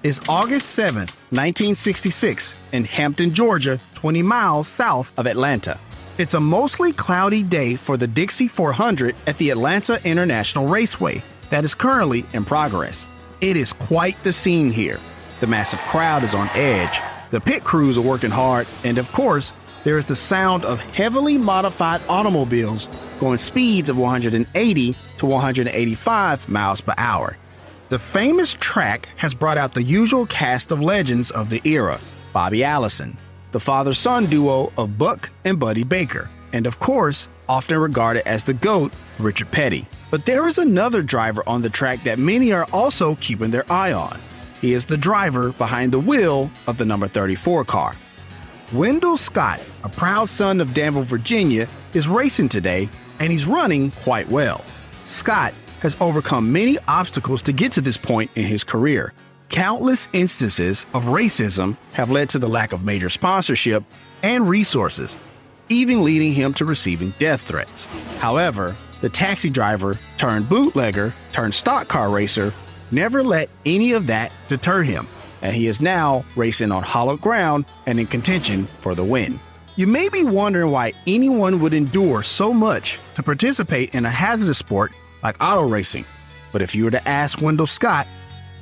is August 7th, 1966, in Hampton, Georgia, 20 miles south of Atlanta. It's a mostly cloudy day for the Dixie 400 at the Atlanta International Raceway that is currently in progress. It is quite the scene here. The massive crowd is on edge, the pit crews are working hard, and of course, there is the sound of heavily modified automobiles going speeds of 180 to 185 miles per hour. The famous track has brought out the usual cast of legends of the era: Bobby Allison, the father-son duo of Buck and Buddy Baker, and of course, often regarded as the GOAT, Richard Petty. But there is another driver on the track that many are also keeping their eye on. He is the driver behind the wheel of the number 34 car. Wendell Scott, a proud son of Danville, Virginia, is racing today, and he's running quite well. Scott has overcome many obstacles to get to this point in his career. Countless instances of racism have led to the lack of major sponsorship and resources, even leading him to receiving death threats. However, the taxi driver turned bootlegger turned stock car racer never let any of that deter him, and he is now racing on hollow ground and in contention for the win. You may be wondering why anyone would endure so much to participate in a hazardous sport like auto racing, but if you were to ask Wendell Scott,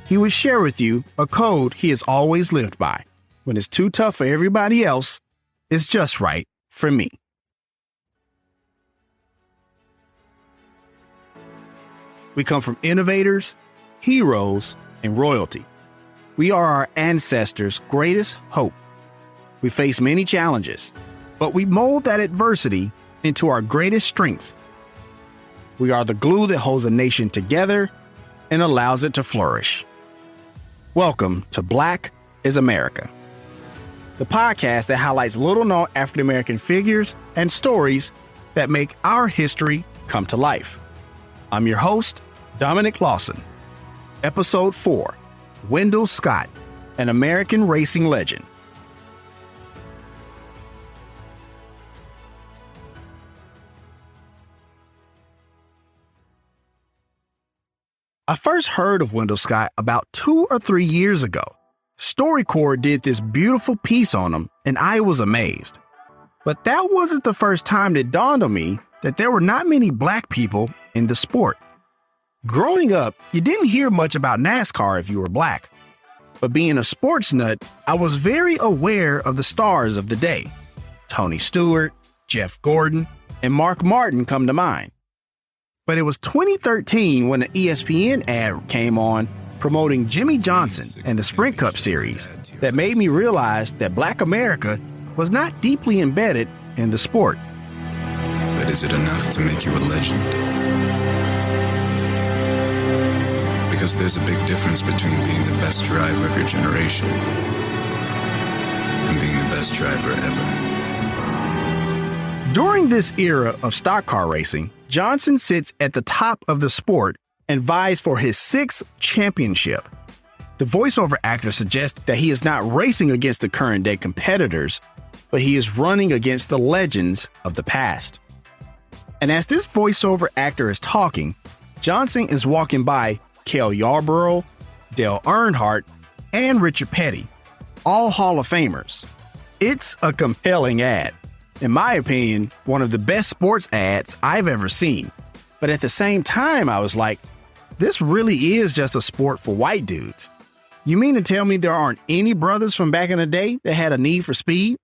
he would share with you a code he has always lived by. When it's too tough for everybody else, it's just right for me. We come from innovators, heroes, and royalty. We are our ancestors' greatest hope. We face many challenges, but we mold that adversity into our greatest strength. We are the glue that holds a nation together and allows it to flourish. Welcome to Black is America, the podcast that highlights little-known African-American figures and stories that make our history come to life. I'm your host, Dominic Lawson. Episode 4, Wendell Scott, an American racing legend. I first heard of Wendell Scott about 2 or 3 years ago. StoryCorps did this beautiful piece on him, and I was amazed. But that wasn't the first time it dawned on me that there were not many black people in the sport. Growing up, you didn't hear much about NASCAR if you were black. But being a sports nut, I was very aware of the stars of the day. Tony Stewart, Jeff Gordon, and Mark Martin come to mind. But it was 2013 when an ESPN ad came on promoting Jimmy Johnson and the Sprint Cup Series that made me realize that Black America was not deeply embedded in the sport. But is it enough to make you a legend? Because there's a big difference between being the best driver of your generation and being the best driver ever. During this era of stock car racing, Johnson sits at the top of the sport and vies for his 6th championship. The voiceover actor suggests that he is not racing against the current day competitors, but he is running against the legends of the past. And as this voiceover actor is talking, Johnson is walking by Cale Yarborough, Dale Earnhardt, and Richard Petty, all Hall of Famers. It's a compelling ad. In my opinion, one of the best sports ads I've ever seen. But at the same time, I was like, this really is just a sport for white dudes. You mean to tell me there aren't any brothers from back in the day that had a need for speed?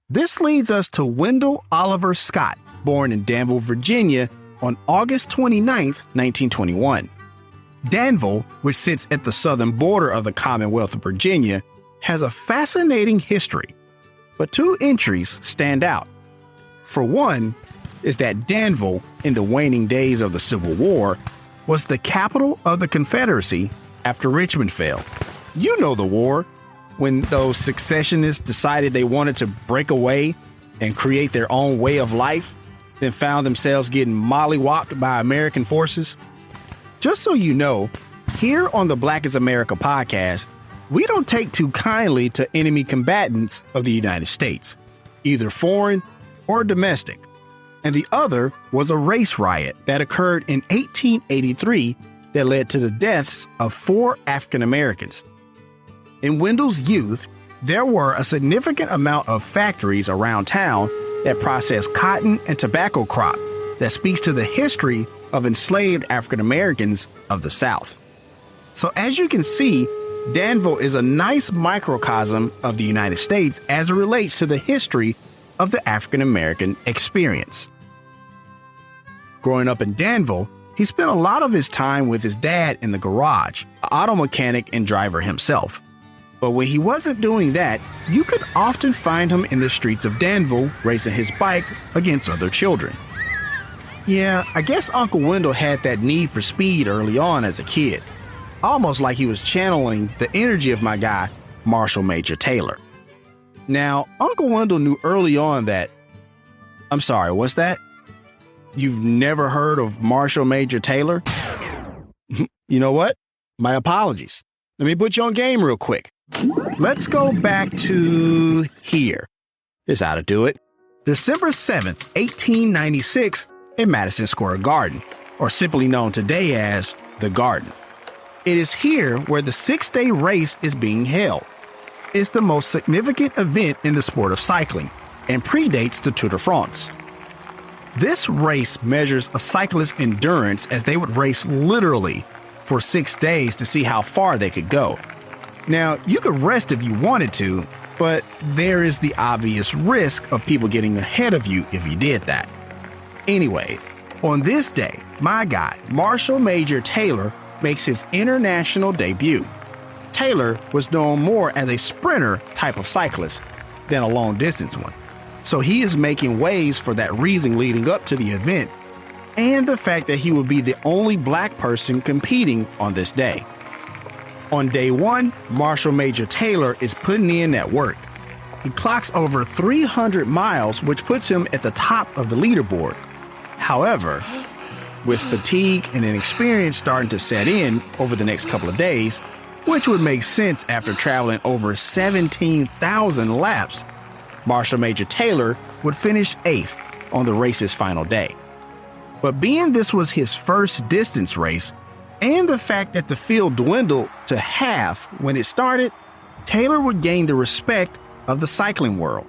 This leads us to Wendell Oliver Scott, born in Danville, Virginia on August 29th, 1921. Danville, which sits at the southern border of the Commonwealth of Virginia, has a fascinating history. But 2 entries stand out. For one, is that Danville, in the waning days of the Civil War, was the capital of the Confederacy after Richmond fell. You know the war, when those secessionists decided they wanted to break away and create their own way of life, then found themselves getting mollywopped by American forces. Just so you know, here on the Black is America podcast, we don't take too kindly to enemy combatants of the United States, either foreign or domestic. And the other was a race riot that occurred in 1883 that led to the deaths of 4 African Americans. In Wendell's youth, there were a significant amount of factories around town that processed cotton and tobacco crop that speaks to the history of enslaved African Americans of the South. So as you can see, Danville is a nice microcosm of the United States as it relates to the history of the African American experience. Growing up in Danville, he spent a lot of his time with his dad in the garage, an auto mechanic and driver himself. But when he wasn't doing that, you could often find him in the streets of Danville racing his bike against other children. Yeah, I guess Uncle Wendell had that need for speed early on as a kid, almost like he was channeling the energy of my guy, Marshall Major Taylor. Now, Uncle Wendell knew early on that... I'm sorry, what's that? You've never heard of Marshall Major Taylor? You know what? My apologies. Let me put you on game real quick. Let's go back to here. Here's how to do it. December 7th, 1896, in Madison Square Garden, or simply known today as the Garden. It is here where the 6-day race is being held. It's the most significant event in the sport of cycling and predates the Tour de France. This race measures a cyclist's endurance as they would race literally for 6 days to see how far they could go. Now, you could rest if you wanted to, but there is the obvious risk of people getting ahead of you if you did that. Anyway, on this day, my guy, Marshall Major Taylor, makes his international debut. Taylor was known more as a sprinter type of cyclist than a long-distance one, so he is making waves for that reason leading up to the event, and the fact that he would be the only black person competing on this day. On day one, Marshall Major Taylor is putting in that work. He clocks over 300 miles, which puts him at the top of the leaderboard. However, with fatigue and inexperience starting to set in over the next couple of days, which would make sense after traveling over 17,000 laps, Marshall Major Taylor would finish 8th on the race's final day. But being this was his first distance race, and the fact that the field dwindled to half when it started, Taylor would gain the respect of the cycling world.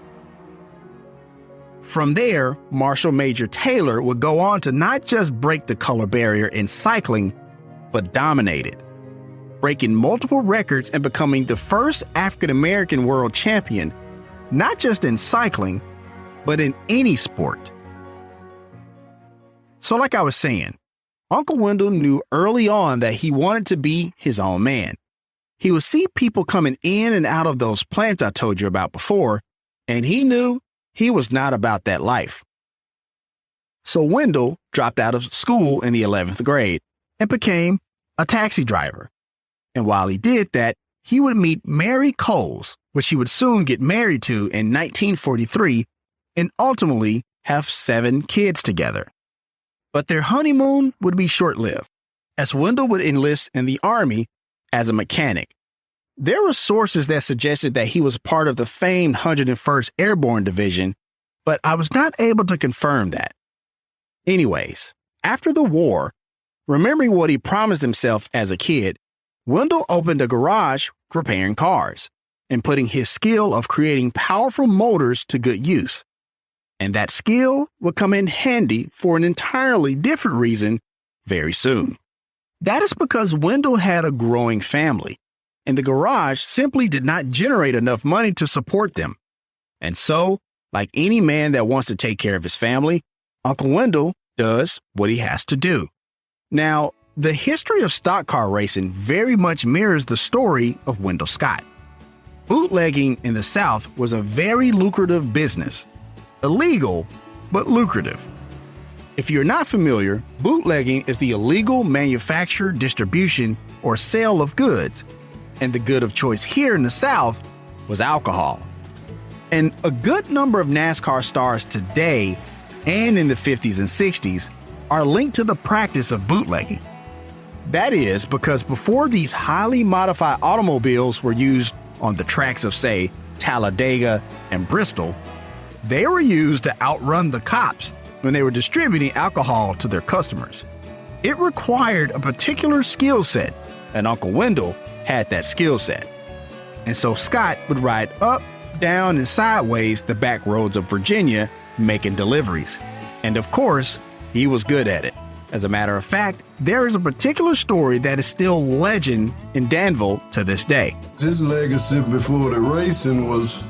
From there, Marshall Major Taylor would go on to not just break the color barrier in cycling, but dominate it, breaking multiple records and becoming the first African-American world champion, not just in cycling, but in any sport. So like I was saying, Uncle Wendell knew early on that he wanted to be his own man. He would see people coming in and out of those plants I told you about before, and he knew he was not about that life. So Wendell dropped out of school in the 11th grade and became a taxi driver. And while he did that, he would meet Mary Coles, which he would soon get married to in 1943, and ultimately have 7 kids together. But their honeymoon would be short-lived, as Wendell would enlist in the Army as a mechanic. There were sources that suggested that he was part of the famed 101st Airborne Division, but I was not able to confirm that. Anyways, after the war, remembering what he promised himself as a kid, Wendell opened a garage repairing cars and putting his skill of creating powerful motors to good use. And that skill would come in handy for an entirely different reason very soon. That is because Wendell had a growing family, and the garage simply did not generate enough money to support them. And so, like any man that wants to take care of his family, Uncle Wendell does what he has to do. Now, the history of stock car racing very much mirrors the story of Wendell Scott. Bootlegging in the South was a very lucrative business. Illegal, but lucrative. If you're not familiar, bootlegging is the illegal manufacture, distribution, or sale of goods, and the good of choice here in the South was alcohol. And a good number of NASCAR stars today and in the 50s and 60s are linked to the practice of bootlegging. That is because before these highly modified automobiles were used on the tracks of, say, Talladega and Bristol, they were used to outrun the cops when they were distributing alcohol to their customers. It required a particular skill set, and Uncle Wendell had that skill set. and so Scott would ride up, down, and sideways the back roads of Virginia making deliveries. And of course, he was good at it. As a matter of fact, there is a particular story that is still legend in Danville to this day. His legacy before the racing was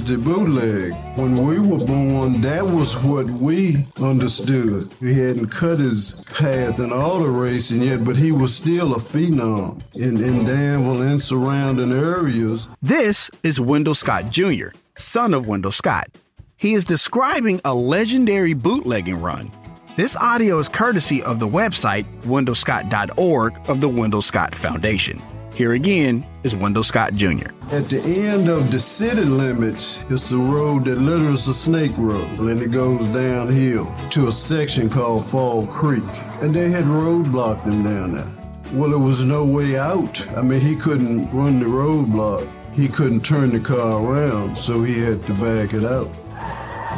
the bootleg. When we were born, that was what we understood. He hadn't cut his path in auto racing yet, but he was still a phenom in Danville and surrounding areas. This is Wendell Scott Jr., son of Wendell Scott. He is describing a legendary bootlegging run. This audio is courtesy of the website wendellscott.org of the Wendell Scott Foundation. Here again is Wendell Scott Jr. At the end of the city limits, it's a road that literally is a snake road, and it goes downhill to a section called Fall Creek. And they had roadblocked him down there. Well, there was no way out. I mean, he couldn't run the roadblock. He couldn't turn the car around, so he had to back it out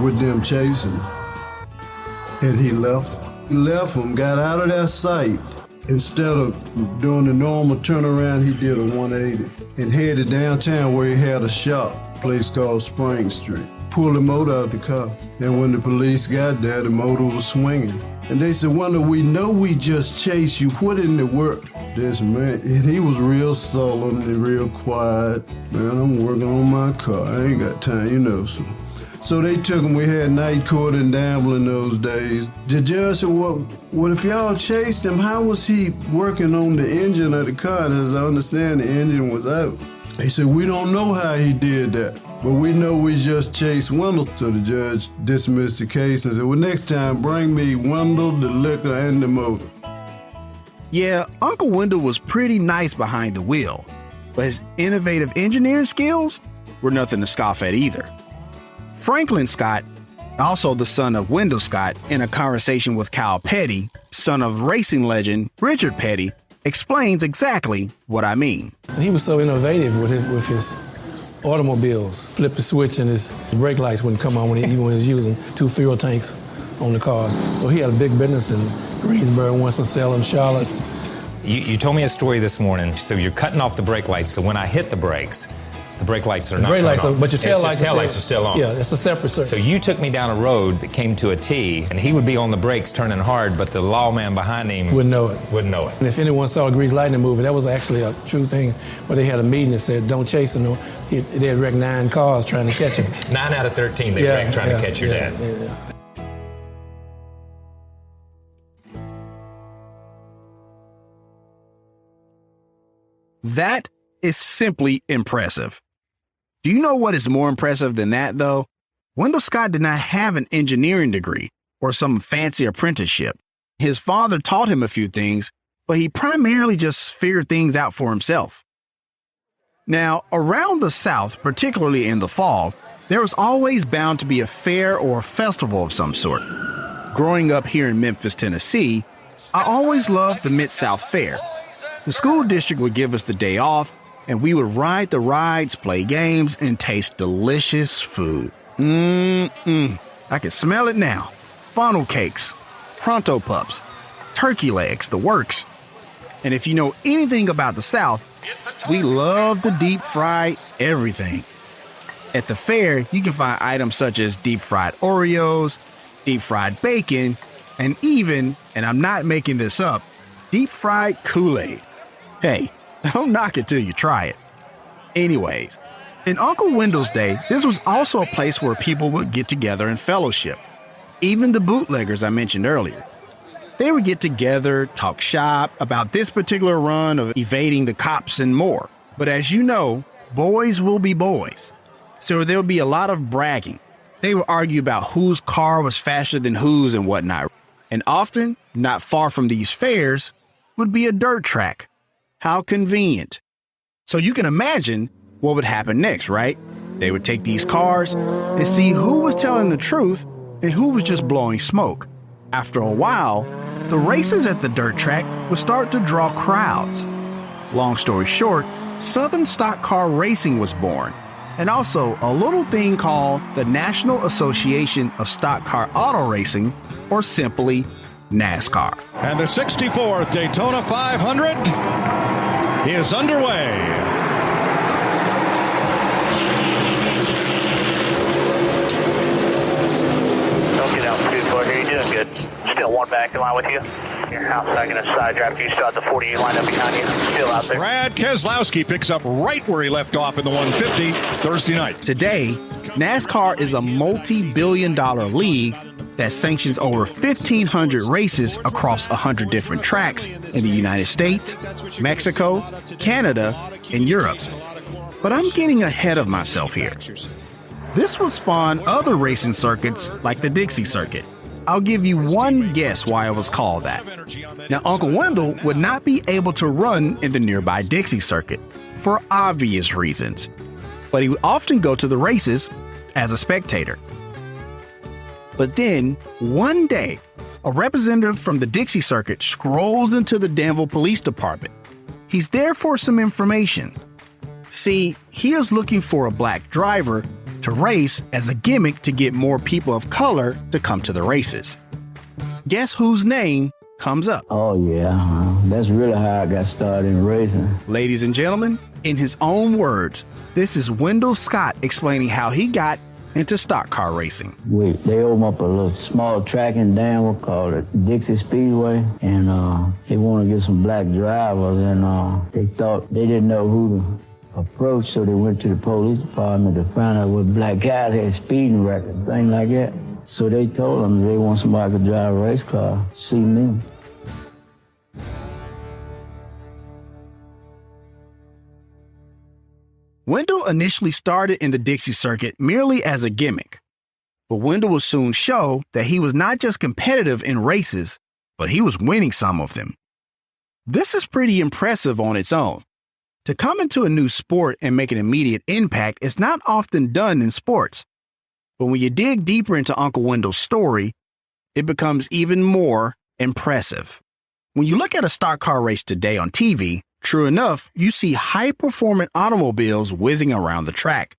with them chasing him. And he left him, got out of that sight. Instead of doing the normal turnaround, he did a 180 and headed downtown where he had a shop, a place called Spring Street. Pulled the motor out the car. And when the police got there, the motor was swinging. And they said, "Wendell, we know we just chased you. What in the world?" This man, and he was real sullen and real quiet. "Man, I'm working on my car. I ain't got time, you know." So they took him. We had night court in Danville in those days. The judge said, what if y'all chased him? How was he working on the engine of the car? And as I understand, the engine was out. They said, "We don't know how he did that, but we know we just chased Wendell." So the judge dismissed the case and said, "Well, next time, bring me Wendell, the liquor, and the motor." Yeah, Uncle Wendell was pretty nice behind the wheel, but his innovative engineering skills were nothing to scoff at either. Franklin Scott, also the son of Wendell Scott, in a conversation with Kyle Petty, son of racing legend Richard Petty, explains exactly what I mean. He was so innovative with his automobiles. Flip the switch and his brake lights wouldn't come on even when he was using 2 fuel tanks on the cars. So he had a big business in Greensboro, Winston-Salem, Charlotte. You told me a story this morning. So you're cutting off the brake lights, so when I hit the brakes, the brake lights are not brake lights on. But your tail lights are still on. Yeah, it's a separate circuit. So you took me down a road that came to a T, and he would be on the brakes turning hard, but the lawman behind him wouldn't know it. And if anyone saw a Grease Lightning movie, that was actually a true thing, where they had a meeting that said, "Don't chase him." They had wrecked 9 cars trying to catch him. 9 out of 13 they wrecked trying to catch your dad. Yeah. That is simply impressive. Do you know what is more impressive than that, though? Wendell Scott did not have an engineering degree or some fancy apprenticeship. His father taught him a few things, but he primarily just figured things out for himself. Now, around the South, particularly in the fall, there was always bound to be a fair or a festival of some sort. Growing up here in Memphis, Tennessee, I always loved the Mid-South Fair. The school district would give us the day off, and we would ride the rides, play games, and taste delicious food. I can smell it now. Funnel cakes, pronto pups, turkey legs, the works. And if you know anything about the South, we love to deep fry everything. At the fair, you can find items such as deep fried Oreos, deep fried bacon, and even, and I'm not making this up, deep fried Kool-Aid. Hey, don't knock it till you try it. Anyways, in Uncle Wendell's day, this was also a place where people would get together and fellowship. Even the bootleggers I mentioned earlier. They would get together, talk shop about this particular run of evading the cops and more. But as you know, boys will be boys. So there'll be a lot of bragging. They would argue about whose car was faster than whose and whatnot. And often, not far from these fairs, would be a dirt track. How convenient. So you can imagine what would happen next, right? They would take these cars and see who was telling the truth and who was just blowing smoke. After a while, the races at the dirt track would start to draw crowds. Long story short, Southern Stock Car Racing was born, and also a little thing called the National Association of Stock Car Auto Racing, or simply NASCAR. And the 64th Daytona 500 is underway. Doing good. Still one back in line with you. Your house second and side draft. You still have the 48 lined up behind you. Still out there. Brad Keselowski picks up right where he left off in the 150 Thursday night. Today, NASCAR is a multi-billion-dollar league that sanctions over 1,500 races across 100 different tracks in the United States, Mexico, Canada, and Europe. But I'm getting ahead of myself here. This would spawn other racing circuits like the Dixie Circuit. I'll give you one guess why it was called that. Now, Uncle Wendell would not be able to run in the nearby Dixie Circuit for obvious reasons, but he would often go to the races as a spectator. But then, one day, a representative from the Dixie Circuit scrolls into the Danville Police Department. He's there for some information. See, he is looking for a black driver to race as a gimmick to get more people of color to come to the races. Guess whose name comes up? Oh, yeah. That's really how I got started in racing. Ladies and gentlemen, in his own words, this is Wendell Scott explaining how he got into stock car racing. They opened up a little small track in Danville called it Dixie Speedway, and they wanted to get some black drivers, and they thought they didn't know who to approach, so they went to the police department to find out what black guys had speeding records, things like that. So they told them they want somebody to drive a race car, see me. Wendell initially started in the Dixie Circuit merely as a gimmick, but Wendell would soon show that he was not just competitive in races, but he was winning some of them. This is pretty impressive on its own. To come into a new sport and make an immediate impact is not often done in sports. But when you dig deeper into Uncle Wendell's story, it becomes even more impressive. When you look at a stock car race today on TV, true enough, you see high-performing automobiles whizzing around the track.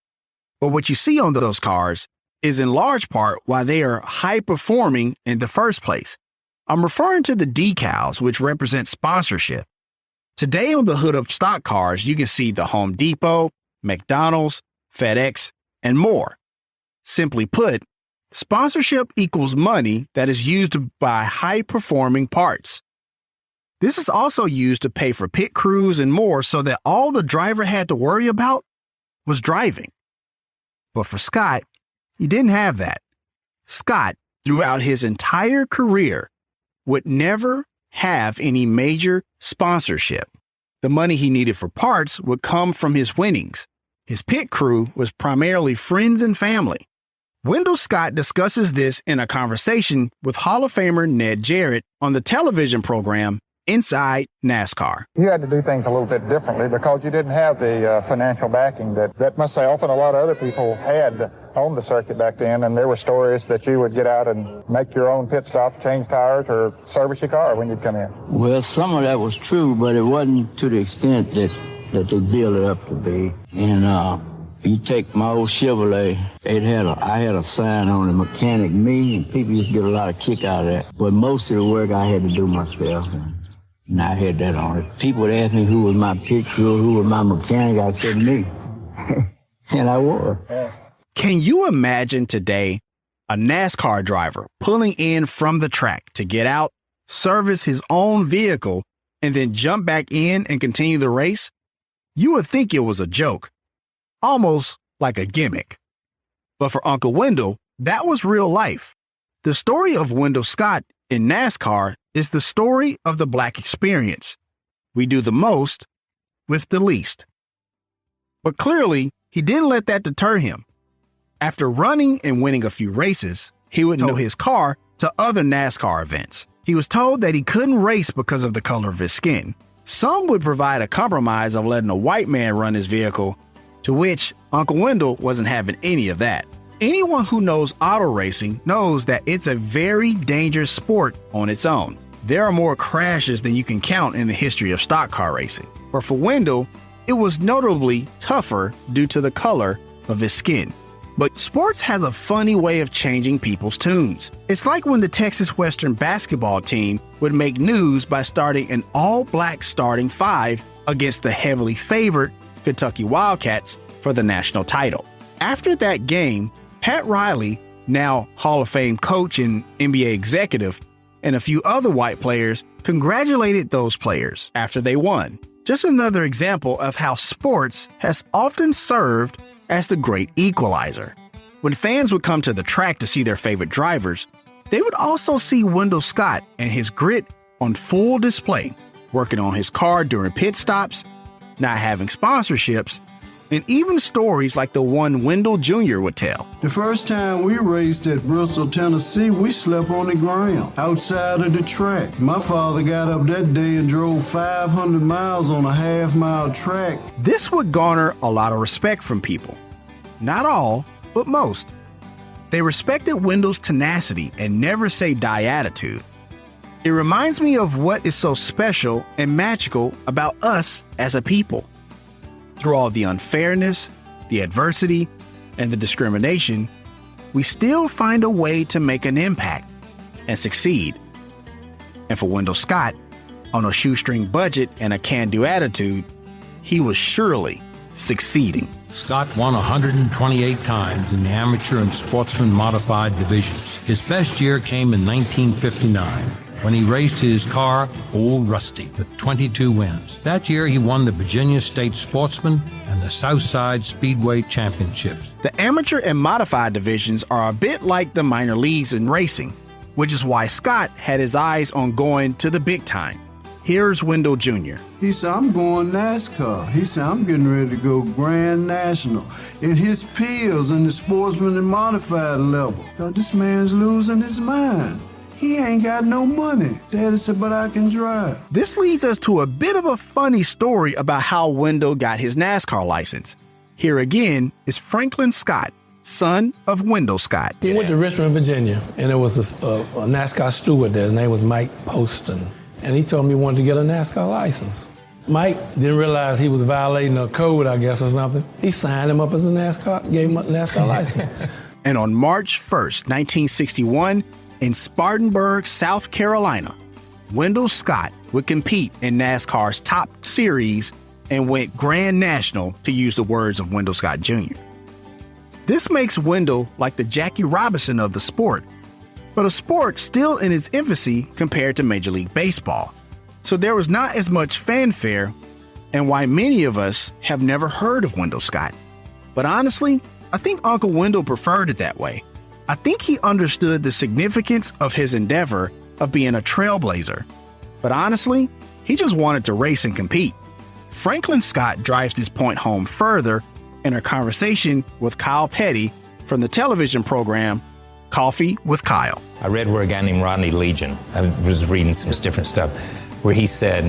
But what you see on those cars is in large part why they are high-performing in the first place. I'm referring to the decals, which represent sponsorship. Today on the hood of stock cars, you can see the Home Depot, McDonald's, FedEx, and more. Simply put, sponsorship equals money that is used to buy high-performing parts. This is also used to pay for pit crews and more so that all the driver had to worry about was driving. But for Scott, he didn't have that. Scott, throughout his entire career, would never have any major sponsorship. The money he needed for parts would come from his winnings. His pit crew was primarily friends and family. Wendell Scott discusses this in a conversation with Hall of Famer Ned Jarrett on the television program Inside NASCAR. You had to do things a little bit differently because you didn't have the financial backing that must say often a lot of other people had on the circuit back then, and there were stories that you would get out and make your own pit stop, change tires, or service your car when you'd come in. Well, some of that was true, but it wasn't to the extent that they built it up to be. And you take my old Chevrolet, I had a sign on it, Mechanic Me, and people used to get a lot of kick out of that. But most of the work I had to do myself. And I had that on it. People would ask me who was my pit crew, who was my mechanic. I said me. And I was. Can you imagine today a NASCAR driver pulling in from the track to get out, service his own vehicle, and then jump back in and continue the race? You would think it was a joke, almost like a gimmick. But for Uncle Wendell, that was real life. The story of Wendell Scott in NASCAR is the story of the Black experience. We do the most with the least. But clearly, he didn't let that deter him. After running and winning a few races, he would tow his car to other NASCAR events. He was told that he couldn't race because of the color of his skin. Some would provide a compromise of letting a white man run his vehicle, to which Uncle Wendell wasn't having any of that. Anyone who knows auto racing knows that it's a very dangerous sport on its own. There are more crashes than you can count in the history of stock car racing. But for Wendell, it was notably tougher due to the color of his skin. But sports has a funny way of changing people's tunes. It's like when the Texas Western basketball team would make news by starting an all-black starting five against the heavily favored Kentucky Wildcats for the national title. After that game, Pat Riley now Hall of Fame coach and NBA executive, and a few other white players congratulated those players after they won. Just another example of how sports has often served as the great equalizer. When fans would come to the track to see their favorite drivers, they would also see Wendell Scott and his grit on full display, working on his car during pit stops, not having sponsorships, and even stories like the one Wendell Jr. would tell. The first time we raced at Bristol, Tennessee, we slept on the ground outside of the track. My father got up that day and drove 500 miles on a half-mile track. This would garner a lot of respect from people. Not all, but most. They respected Wendell's tenacity and never say die attitude. It reminds me of what is so special and magical about us as a people. Through all the unfairness, the adversity, and the discrimination, we still find a way to make an impact and succeed. And for Wendell Scott, on a shoestring budget and a can-do attitude, he was surely succeeding. Scott won 128 times in the amateur and sportsman modified divisions. His best year came in 1959. When he raced his car, Old Rusty, with 22 wins. That year, he won the Virginia State Sportsman and the Southside Speedway Championships. The amateur and modified divisions are a bit like the minor leagues in racing, which is why Scott had his eyes on going to the big time. Here's Wendell Jr. He said, I'm going NASCAR. He said, I'm getting ready to go Grand National. In his peers in the sportsman and modified level. Thought this man's losing his mind. He ain't got no money. Daddy said, but I can drive. This leads us to a bit of a funny story about how Wendell got his NASCAR license. Here again is Franklin Scott, son of Wendell Scott. He went to Richmond, Virginia, and there was a NASCAR steward there. His name was Mike Poston, and he told me he wanted to get a NASCAR license. Mike didn't realize he was violating a code, I guess, or something. He signed him up as a NASCAR, gave him a NASCAR license. And on March 1st, 1961, in Spartanburg, South Carolina, Wendell Scott would compete in NASCAR's top series and went Grand National, to use the words of Wendell Scott Jr. This makes Wendell like the Jackie Robinson of the sport, but a sport still in its infancy compared to Major League Baseball. So there was not as much fanfare, and why many of us have never heard of Wendell Scott. But honestly, I think Uncle Wendell preferred it that way. I think he understood the significance of his endeavor of being a trailblazer. But honestly, he just wanted to race and compete. Franklin Scott drives this point home further in a conversation with Kyle Petty from the television program Coffee with Kyle. I read where a guy named Rodney Legion, I was reading some different stuff, where he said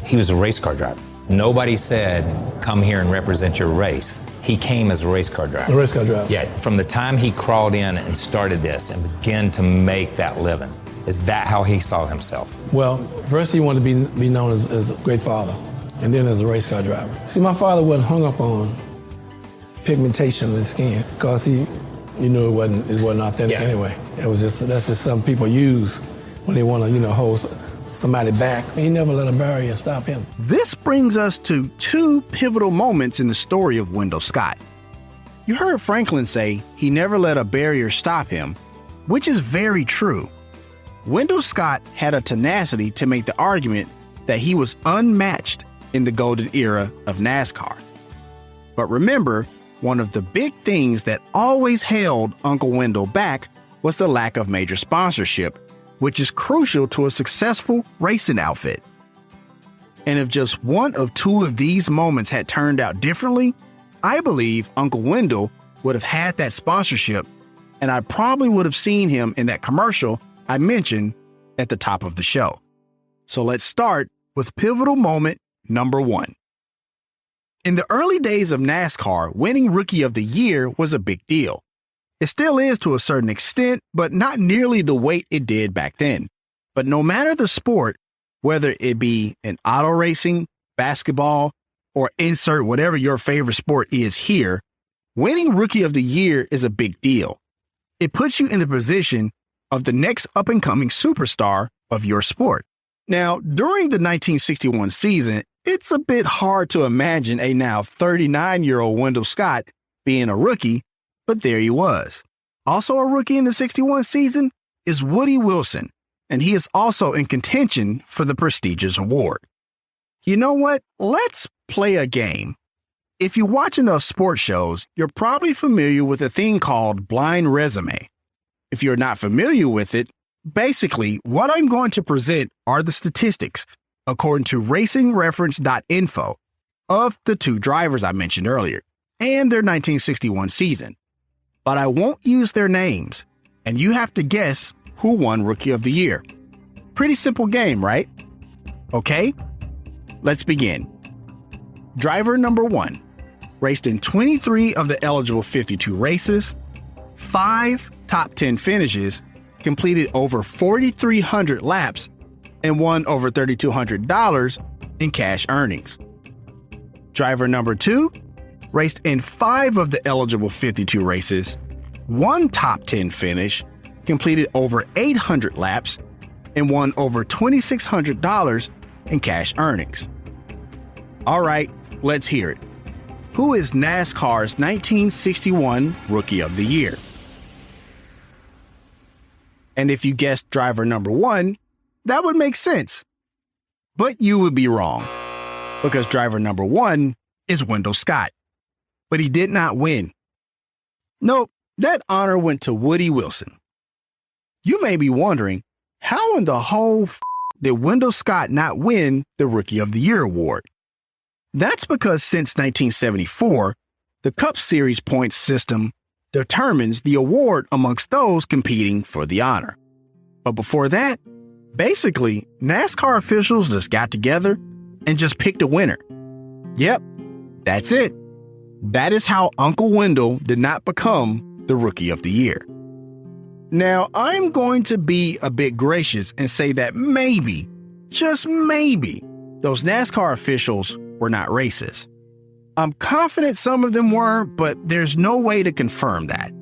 he was a race car driver. Nobody said, come here and represent your race. He came as a race car driver. A race car driver. Yeah, from the time he crawled in and started this and began to make that living, is that how he saw himself? Well, first he wanted to be known as a great father, and then as a race car driver. See, my father wasn't hung up on pigmentation of his skin, because you knew it wasn't authentic anyway. That's just something people use when they want to, hold somebody back. He never let a barrier stop him. This brings us to two pivotal moments in the story of Wendell Scott. You heard Franklin say he never let a barrier stop him, which is very true. Wendell Scott had a tenacity to make the argument that he was unmatched in the golden era of NASCAR. But remember, one of the big things that always held Uncle Wendell back was the lack of major sponsorship, which is crucial to a successful racing outfit. And if just one of two of these moments had turned out differently, I believe Uncle Wendell would have had that sponsorship, and I probably would have seen him in that commercial I mentioned at the top of the show. So let's start with pivotal moment number one. In the early days of NASCAR, winning Rookie of the Year was a big deal. It still is to a certain extent, but not nearly the weight it did back then. But no matter the sport, whether it be in auto racing, basketball, or insert whatever your favorite sport is here, winning Rookie of the Year is a big deal. It puts you in the position of the next up-and-coming superstar of your sport. Now, during the 1961 season, it's a bit hard to imagine a now 39-year-old Wendell Scott being a rookie, but there he was. Also a rookie in the 61 season is Woody Wilson, and he is also in contention for the prestigious award. You know what? Let's play a game. If you watch enough sports shows, you're probably familiar with a thing called blind resume. If you're not familiar with it, basically what I'm going to present are the statistics, according to racingreference.info, of the two drivers I mentioned earlier and their 1961 season. But I won't use their names, and you have to guess who won Rookie of the Year. Pretty simple game, right? Okay, let's begin. Driver number 1 raced in 23 of the eligible 52 races, 5 top 10 finishes, completed over 4,300 laps, and won over $3,200 in cash earnings. Driver number 2 raced in 5 of the eligible 52 races, 1 top 10 finish, completed over 800 laps, and won over $2,600 in cash earnings. All right, let's hear it. Who is NASCAR's 1961 Rookie of the Year? And if you guessed driver number 1, that would make sense. But you would be wrong, because driver number 1 is Wendell Scott. But he did not win. Nope, that honor went to Woody Wilson. You may be wondering, how in the whole did Wendell Scott not win the Rookie of the Year award? That's because since 1974, the Cup Series points system determines the award amongst those competing for the honor. But before that, basically, NASCAR officials just got together and just picked a winner. Yep, that's it. That is how Uncle Wendell did not become the Rookie of the Year. Now, I'm going to be a bit gracious and say that maybe, just maybe, those NASCAR officials were not racist. I'm confident some of them were, but there's no way to confirm that.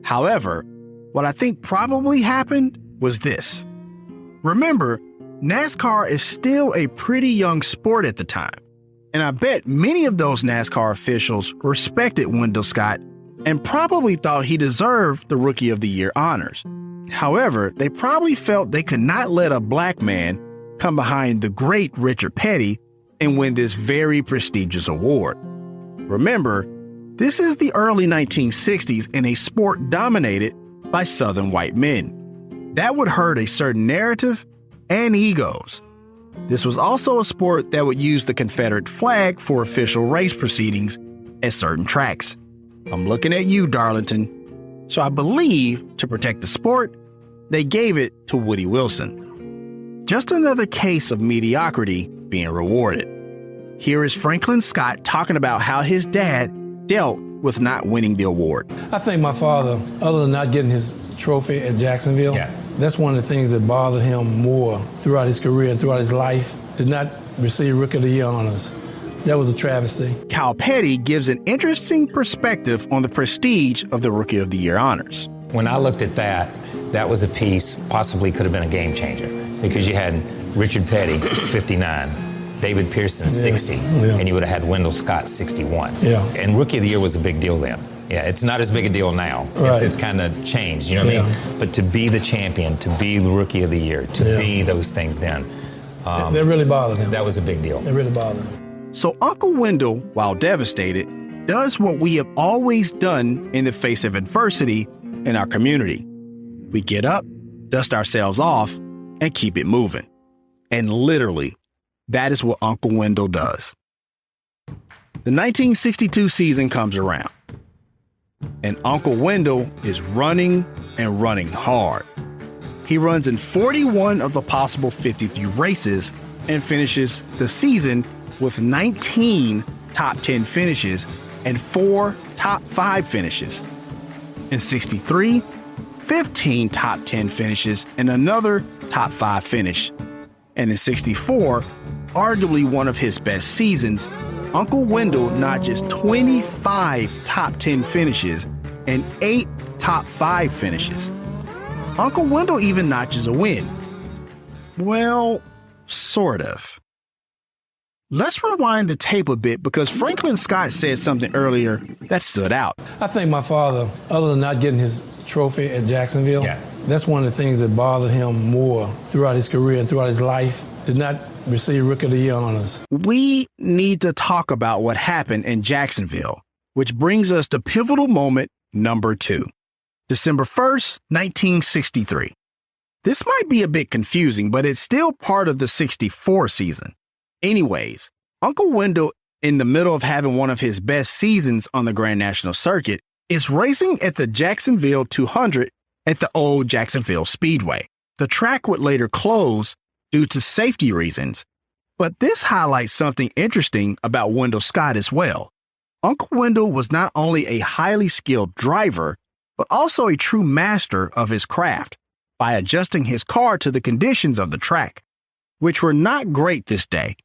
However, what I think probably happened was this. Remember, NASCAR is still a pretty young sport at the time, and I bet many of those NASCAR officials respected Wendell Scott and probably thought he deserved the Rookie of the Year honors. However, they probably felt they could not let a black man come behind the great Richard Petty and win this very prestigious award. Remember, this is the early 1960s in a sport dominated by Southern white men. That would hurt a certain narrative and egos. This was also a sport that would use the Confederate flag for official race proceedings at certain tracks. I'm looking at you, Darlington. So I believe, to protect the sport, they gave it to Woody Wilson. Just another case of mediocrity being rewarded. Here is Franklin Scott talking about how his dad dealt with not winning the award. I think my father, other than not getting his trophy at Jacksonville, that's one of the things that bothered him more throughout his career and throughout his life, did not receive Rookie of the Year honors. That was a travesty. Kyle Petty gives an interesting perspective on the prestige of the Rookie of the Year honors. When I looked at that, that was a piece possibly could have been a game changer, because you had Richard Petty, 59, David Pearson, 60, and you would have had Wendell Scott, 61. And Rookie of the Year was a big deal then. Yeah, it's not as big a deal now. Right. It's kind of changed, you know what I mean? But to be the champion, to be the Rookie of the Year, to be those things then. That really bothered him. That was a big deal. That really bothered him. So Uncle Wendell, while devastated, does what we have always done in the face of adversity in our community. We get up, dust ourselves off, and keep it moving. And literally, that is what Uncle Wendell does. The 1962 season comes around, and Uncle Wendell is running and running hard. He runs in 41 of the possible 53 races and finishes the season with 19 top 10 finishes and 4 top 5 finishes. In 63, 15 top 10 finishes and another top 5 finish. And in 64, arguably one of his best seasons, Uncle Wendell notches 25 top 10 finishes and 8 top 5 finishes. Uncle Wendell even notches a win. Well, sort of. Let's rewind the tape a bit, because Franklin Scott said something earlier that stood out. I think my father, other than not getting his trophy at Jacksonville. Yeah. That's one of the things that bothered him more throughout his career and throughout his life. Did not receive Rookie of the Year honors. We need to talk about what happened in Jacksonville, which brings us to pivotal moment number 2. December 1st, 1963. This might be a bit confusing, but it's still part of the 64 season. Anyways, Uncle Wendell, in the middle of having one of his best seasons on the Grand National Circuit, is racing at the Jacksonville 200 at the old Jacksonville Speedway. The track would later close due to safety reasons, but this highlights something interesting about Wendell Scott as well. Uncle Wendell was not only a highly skilled driver, but also a true master of his craft by adjusting his car to the conditions of the track, which were not great this day.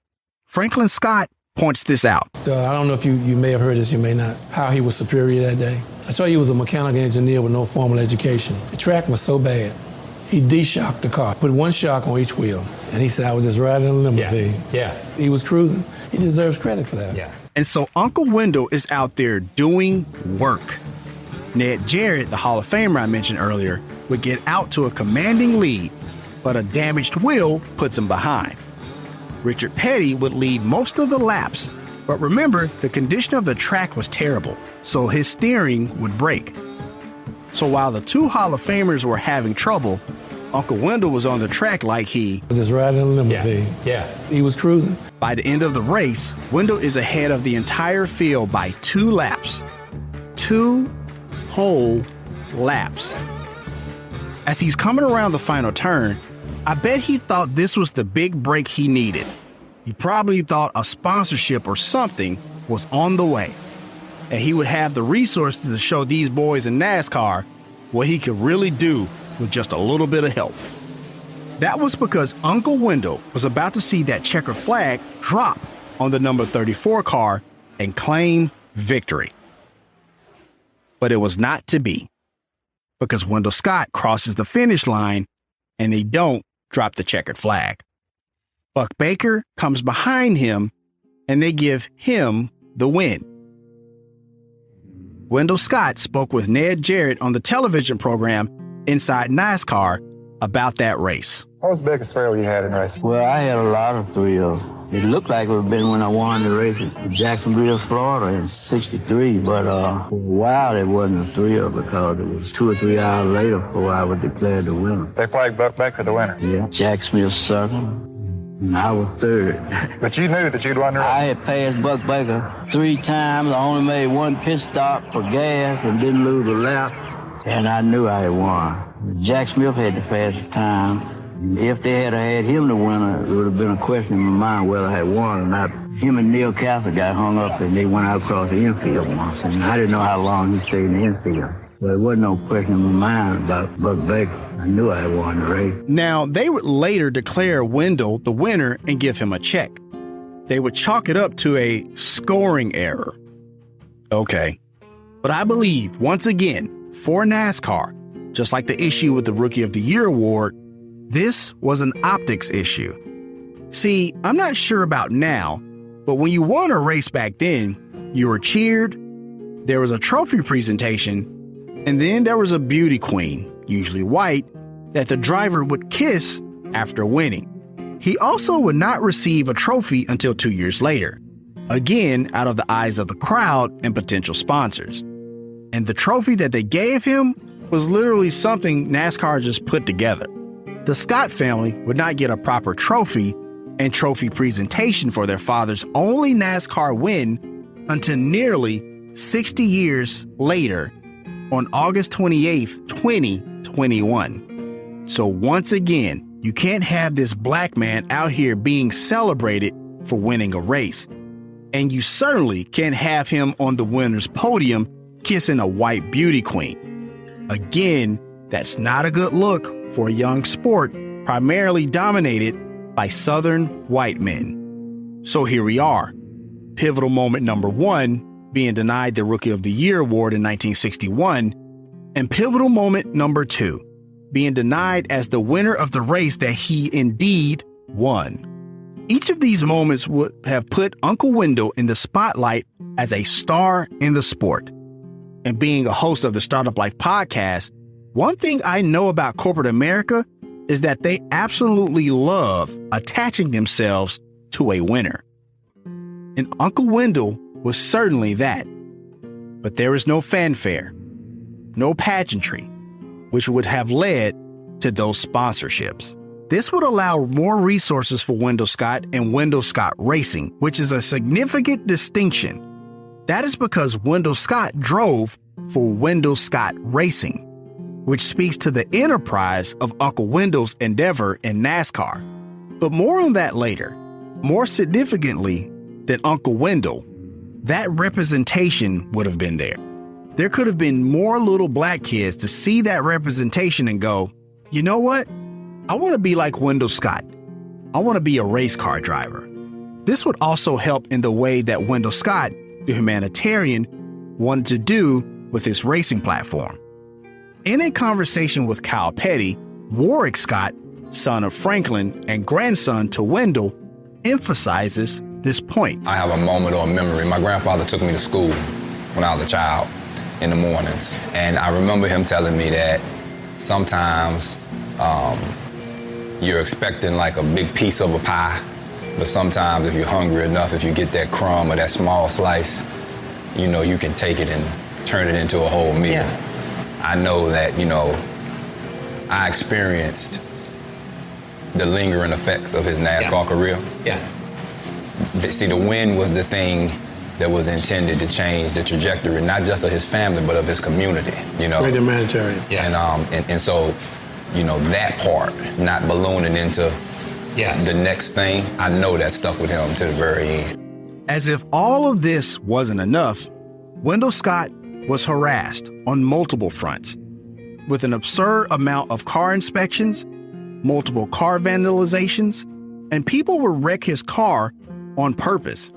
Franklin Scott points this out. I don't know if you may have heard this, you may not, how he was superior that day. I saw he was a mechanical engineer with no formal education. The track was so bad, he de-shocked the car, put one shock on each wheel, and he said, I was just riding a limousine. Yeah. He was cruising. He deserves credit for that. Yeah. And so Uncle Wendell is out there doing work. Ned Jarrett, the Hall of Famer I mentioned earlier, would get out to a commanding lead, but a damaged wheel puts him behind. Richard Petty would lead most of the laps, but remember, the condition of the track was terrible, so his steering would break. So while the two Hall of Famers were having trouble, Uncle Wendell was on the track like he was just riding a limousine. Yeah. He was cruising. By the end of the race, Wendell is ahead of the entire field by 2 laps. 2 whole laps. As he's coming around the final turn, I bet he thought this was the big break he needed. He probably thought a sponsorship or something was on the way, and he would have the resources to show these boys in NASCAR what he could really do with just a little bit of help. That was because Uncle Wendell was about to see that checkered flag drop on the number 34 car and claim victory. But it was not to be, because Wendell Scott crosses the finish line and they don't drop the checkered flag. Buck Baker comes behind him and they give him the win. Wendell Scott spoke with Ned Jarrett on the television program Inside NASCAR about that race. What was the biggest thrill you had in racing? Well, I had a lot of thrills. It looked like it would have been when I won the race at Jacksonville, Florida in '63, but for a while it wasn't a thrill because it was 2 or 3 hours later before I was declared the winner. They flagged Buck Baker the winner. Yeah, Jack Smith second, and I was third. But you knew that you'd won the race. I had passed Buck Baker 3 times. I only made 1 pit stop for gas and didn't lose a lap, and I knew I had won. Jack Smith had the fastest time. If they had had him the winner, it would have been a question in my mind whether I had won or not. Him and Neil Castle got hung up and they went out across the infield once, and I didn't know how long he stayed in the infield. But it wasn't no question in my mind about Buck Baker. I knew I had won the race. Now, they would later declare Wendell the winner and give him a check. They would chalk it up to a scoring error. Okay. But I believe, once again, for NASCAR, just like the issue with the Rookie of the Year award, this was an optics issue. See, I'm not sure about now, but when you won a race back then, you were cheered, there was a trophy presentation, and then there was a beauty queen, usually white, that the driver would kiss after winning. He also would not receive a trophy until 2 years later, again out of the eyes of the crowd and potential sponsors. And the trophy that they gave him was literally something NASCAR just put together. The Scott family would not get a proper trophy and trophy presentation for their father's only NASCAR win until nearly 60 years later on August 28th, 2021. So once again, you can't have this black man out here being celebrated for winning a race. And you certainly can't have him on the winner's podium kissing a white beauty queen. Again, that's not a good look for a young sport primarily dominated by Southern white men. So here we are. Pivotal moment number 1, being denied the Rookie of the Year award in 1961, and pivotal moment number 2, being denied as the winner of the race that he indeed won. Each of these moments would have put Uncle Wendell in the spotlight as a star in the sport. And being a host of the Startup Life podcast, One thing I know about corporate America is that they absolutely love attaching themselves to a winner. And Uncle Wendell was certainly that. But there is no fanfare, no pageantry, which would have led to those sponsorships. This would allow more resources for Wendell Scott and Wendell Scott Racing, which is a significant distinction. That is because Wendell Scott drove for Wendell Scott Racing, which speaks to the enterprise of Uncle Wendell's endeavor in NASCAR. But more on that later. More significantly than Uncle Wendell, that representation would have been there. There could have been more little black kids to see that representation and go, you know what? I want to be like Wendell Scott. I want to be a race car driver. This would also help in the way that Wendell Scott, the humanitarian, wanted to do with his racing platform. In a conversation with Kyle Petty, Warwick Scott, son of Franklin and grandson to Wendell, emphasizes this point. I have a moment or a memory. My grandfather took me to school when I was a child in the mornings. And I remember him telling me that sometimes you're expecting like a big piece of a pie, but sometimes if you're hungry enough, if you get that crumb or that small slice, you know, you can take it and turn it into a whole meal. Yeah. I know that, you know, I experienced the lingering effects of his NASCAR career. Yeah. See, the win was the thing that was intended to change the trajectory, not just of his family, but of his community, you know. Great humanitarian. Yeah. And so, you know, that part, not ballooning into the next thing, I know that stuck with him to the very end. As if all of this wasn't enough, Wendell Scott was harassed on multiple fronts, with an absurd amount of car inspections, multiple car vandalizations, and people would wreck his car on purpose.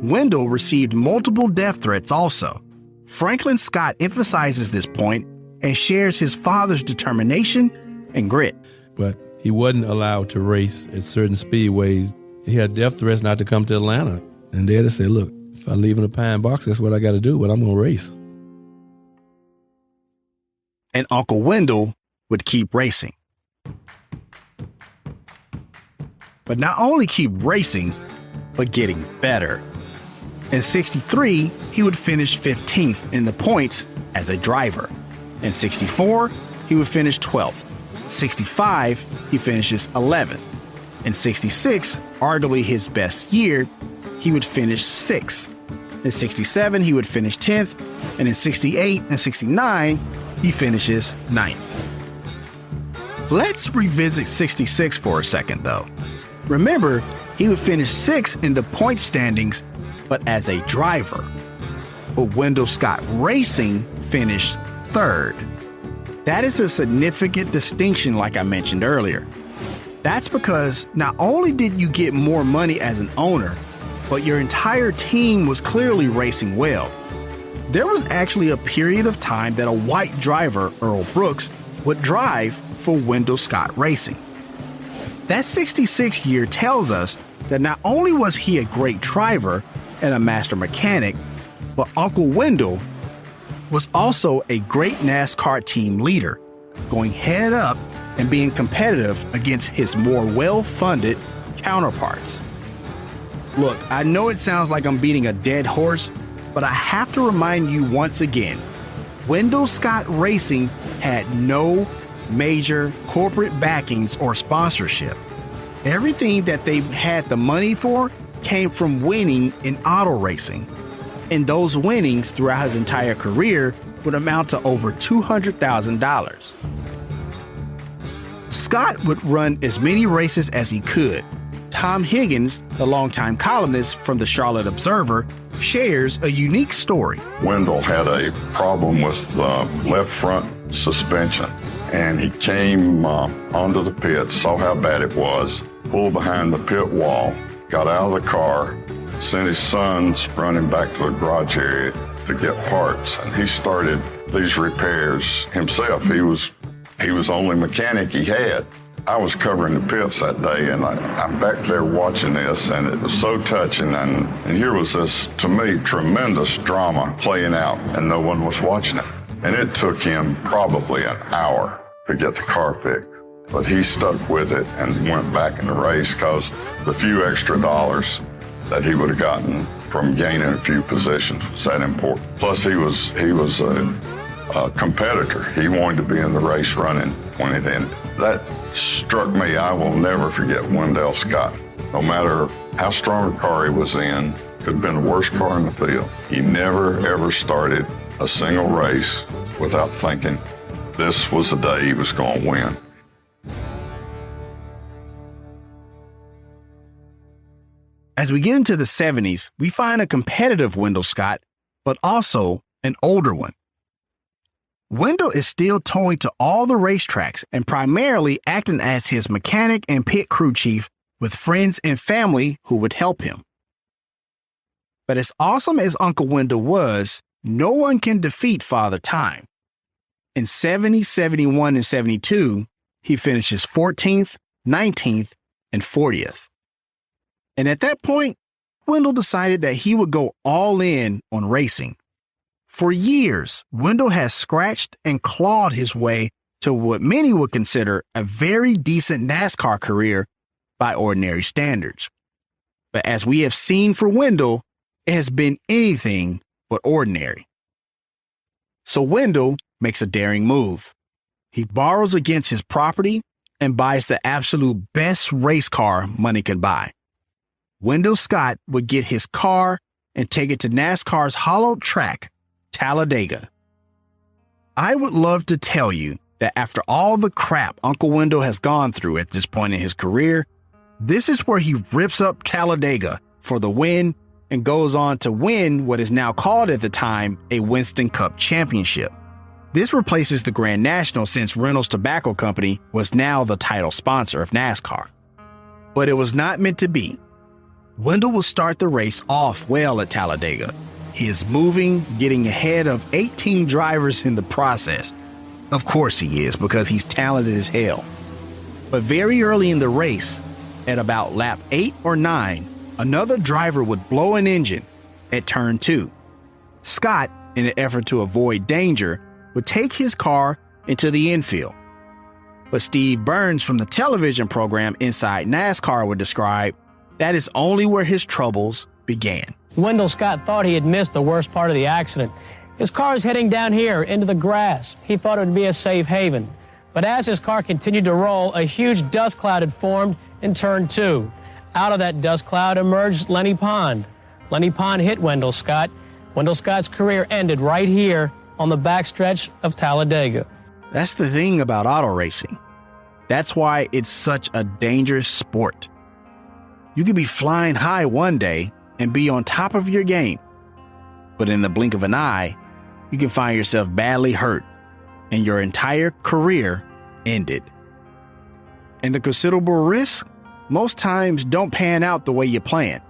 Wendell received multiple death threats also. Franklin Scott emphasizes this point and shares his father's determination and grit. But he wasn't allowed to race at certain speedways. He had death threats not to come to Atlanta. And they had to say, look, if I leave in a pine box, that's what I got to do, but I'm going to race. And Uncle Wendell would keep racing. But not only keep racing, but getting better. In '63, he would finish 15th in the points as a driver. In '64, he would finish 12th. '65, he finishes 11th. In '66, arguably his best year, he would finish 6th. In '67, he would finish 10th. And in '68 and '69, he finishes 9th. Let's revisit '66 for a second, though. Remember, he would finish 6th in the point standings, but as a driver. But Wendell Scott Racing finished 3rd. That is a significant distinction, like I mentioned earlier. That's because not only did you get more money as an owner, but your entire team was clearly racing well. There was actually a period of time that a white driver, Earl Brooks, would drive for Wendell Scott Racing. That '66 year tells us that not only was he a great driver and a master mechanic, but Uncle Wendell was also a great NASCAR team leader, going head up and being competitive against his more well-funded counterparts. Look, I know it sounds like I'm beating a dead horse, but I have to remind you once again, Wendell Scott Racing had no major corporate backings or sponsorship. Everything that they had the money for came from winning in auto racing. And those winnings throughout his entire career would amount to over $200,000. Scott would run as many races as he could. Tom Higgins, the longtime columnist from the Charlotte Observer, shares a unique story. Wendell had a problem with left front suspension, and he came onto the pit, saw how bad it was, pulled behind the pit wall, got out of the car, sent his sons running back to the garage area to get parts, and he started these repairs himself. He was the only mechanic he had. I was covering the pits that day, and I'm back there watching this, and it was so touching, and here was this, to me, tremendous drama playing out, and no one was watching it. And it took him probably an hour to get the car fixed. But he stuck with it and went back in the race because the few extra dollars that he would have gotten from gaining a few positions was that important. Plus, he was a competitor. He wanted to be in the race running when it ended. That struck me. I will never forget Wendell Scott. No matter how strong a car he was in, could have been the worst car in the field. He never, ever started a single race without thinking this was the day he was going to win. As we get into the 70s, we find a competitive Wendell Scott, but also an older one. Wendell is still towing to all the racetracks and primarily acting as his mechanic and pit crew chief with friends and family who would help him. But as awesome as Uncle Wendell was, no one can defeat Father Time. In 70, 71, and 72, he finishes 14th, 19th, and 40th. And at that point, Wendell decided that he would go all in on racing. For years, Wendell has scratched and clawed his way to what many would consider a very decent NASCAR career by ordinary standards. But as we have seen for Wendell, it has been anything but ordinary. So Wendell makes a daring move. He borrows against his property and buys the absolute best race car money could buy. Wendell Scott would get his car and take it to NASCAR's hollowed track, Talladega. I would love to tell you that after all the crap Uncle Wendell has gone through at this point in his career, this is where he rips up Talladega for the win and goes on to win what is now called at the time a Winston Cup Championship. This replaces the Grand National since Reynolds Tobacco Company was now the title sponsor of NASCAR. But it was not meant to be. Wendell will start the race off well at Talladega. He is moving, getting ahead of 18 drivers in the process. Of course he is, because he's talented as hell. But very early in the race, at about lap 8 or 9, another driver would blow an engine at turn 2. Scott, in an effort to avoid danger, would take his car into the infield. But Steve Burns from the television program Inside NASCAR would describe that is only where his troubles began. Wendell Scott thought he had missed the worst part of the accident. His car is heading down here into the grass. He thought it would be a safe haven. But as his car continued to roll, a huge dust cloud had formed in turn 2. Out of that dust cloud emerged Lenny Pond. Lenny Pond hit Wendell Scott. Wendell Scott's career ended right here on the backstretch of Talladega. That's the thing about auto racing. That's why it's such a dangerous sport. You could be flying high one day and be on top of your game. But in the blink of an eye, you can find yourself badly hurt and your entire career ended. And the considerable risks most times don't pan out the way you plan.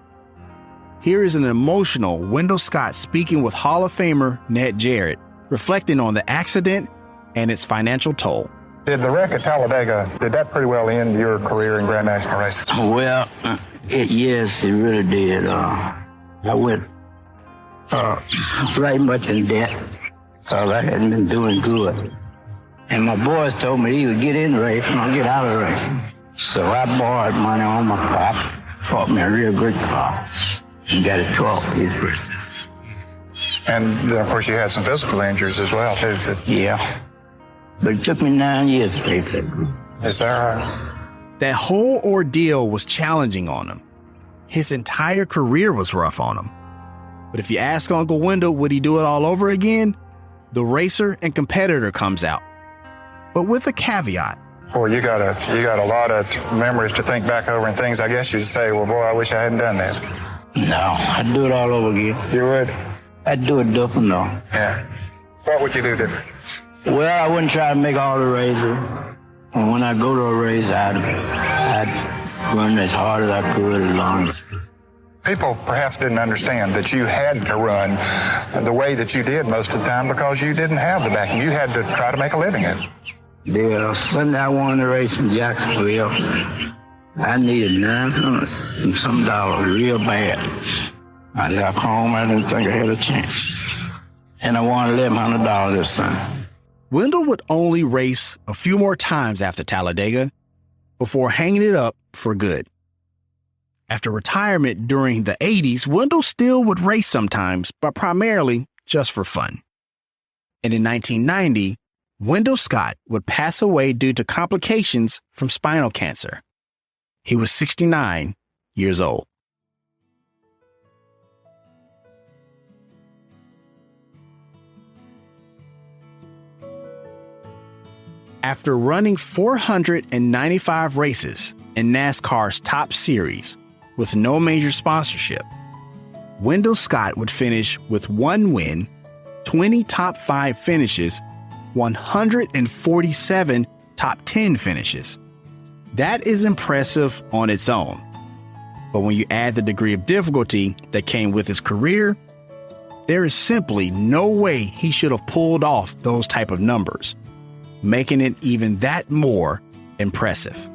Here is an emotional Wendell Scott speaking with Hall of Famer Ned Jarrett, reflecting on the accident and its financial toll. Did the wreck at Talladega, did that pretty well end your career in Grand National racing? Well, yes, it really did. I went very much in debt because I hadn't been doing good. And my boys told me either get in the race or I'll get out of the race. So I borrowed money on my car, bought me a real good car, and got it 12 years for it. And of course you had some physical injuries as well, too. Yeah. But it took me 9 years to pay for it. Is that right? That whole ordeal was challenging on him. His entire career was rough on him. But if you ask Uncle Wendell, would he do it all over again? The racer and competitor comes out. But with a caveat. Boy, you got a lot of memories to think back over and things. I guess you'd say, well, boy, I wish I hadn't done that. No, I'd do it all over again. You would? I'd do it different, though. Yeah. What would you do different? Well, I wouldn't try to make all the races. And when I go to a race, I'd run as hard as I could, as long as. People perhaps didn't understand that you had to run the way that you did most of the time because you didn't have the backing. You had to try to make a living at it. Yeah, Sunday I won the race in Jacksonville. I needed $900 and some real bad. I left home, I didn't think I had a chance. and I won $1,100 this time. Wendell would only race a few more times after Talladega before hanging it up for good. After retirement during the 80s, Wendell still would race sometimes, but primarily just for fun. And in 1990, Wendell Scott would pass away due to complications from spinal cancer. He was 69 years old. After running 495 races in NASCAR's top series with no major sponsorship, Wendell Scott would finish with 1 win, 20 top 5 finishes, 147 top 10 finishes. That is impressive on its own. But when you add the degree of difficulty that came with his career, there is simply no way he should have pulled off those type of numbers, making it even that more impressive.